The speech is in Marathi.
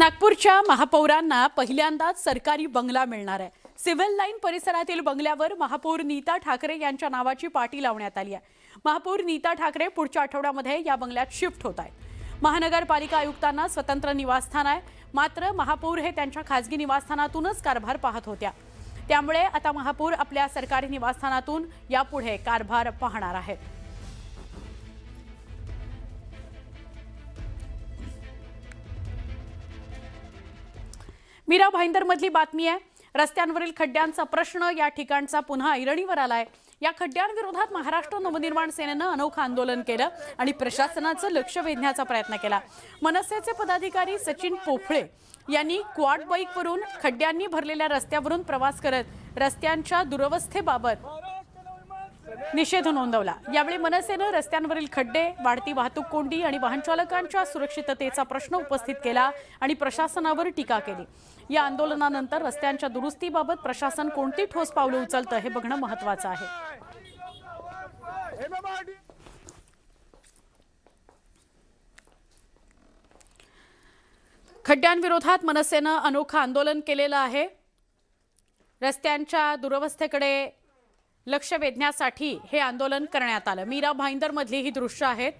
नागपूरच्या महापौरांना पहिल्यांदाच सरकारी बंगला मिळणार आहे। सिव्हिल लाईन परिसरातील बंगल्यावर महापौर नीता ठाकरे यांच्या नावाची पाटी लावण्यात आली आहे। महापौर नीता ठाकरे पुढच्या आठवड्यामध्ये या बंगल्यात शिफ्ट होत आहेत। महानगरपालिका आयुक्तांना स्वतंत्र निवासस्थान आहे, मात्र महापौर हे त्यांच्या खासगी निवासस्थानातूनच कारभार पाहत होत्या। त्यामुळे आता महापौर आपल्या सरकारी निवासस्थानातून यापुढे कारभार पाहणार आहेत। मीरा भाईंदरमधली बातमी आहे। रस्त्यांवरील खड्ड्यांचा प्रश्न या ठिकाणचा पुन्हा ऐरणीवर आलाय। या खड्ड्यांविरोधात महाराष्ट्र नवनिर्माण सेनेनं अनोखं आंदोलन केलं आणि प्रशासनाचं लक्ष वेधण्याचा प्रयत्न केला। मनसेचे पदाधिकारी सचिन पोफळे यांनी क्वाड बाईकवरून खड्ड्यांनी भरलेल्या रस्त्यावरून प्रवास करत रस्त्यांच्या दुरवस्थेबाबत निषेध नोंदवला। यावेळी मनसेनं रस्त्यांवरील खड्डे, वाढती वाहतूक कोंडी आणि वाहन चालकांच्या सुरक्षिततेचा प्रश्न उपस्थित केला आणि प्रशासनावर टीका केली। या आंदोलनानंतर रस्त्यांच्या दुरुस्तीबाबत प्रशासन कोणती ठोस पावलं उचलतं हे बघणं महत्त्वाचं आहे। खड्ड्यांविरोधात मनसेनं अनोखं आंदोलन केलेलं आहे। रस्त्यांच्या दुरवस्थेकडे लक्ष वेधण्यासाठी हे आंदोलन करण्यात आलं। मीरा भाईंदरमधली ही दृश्य आहेत।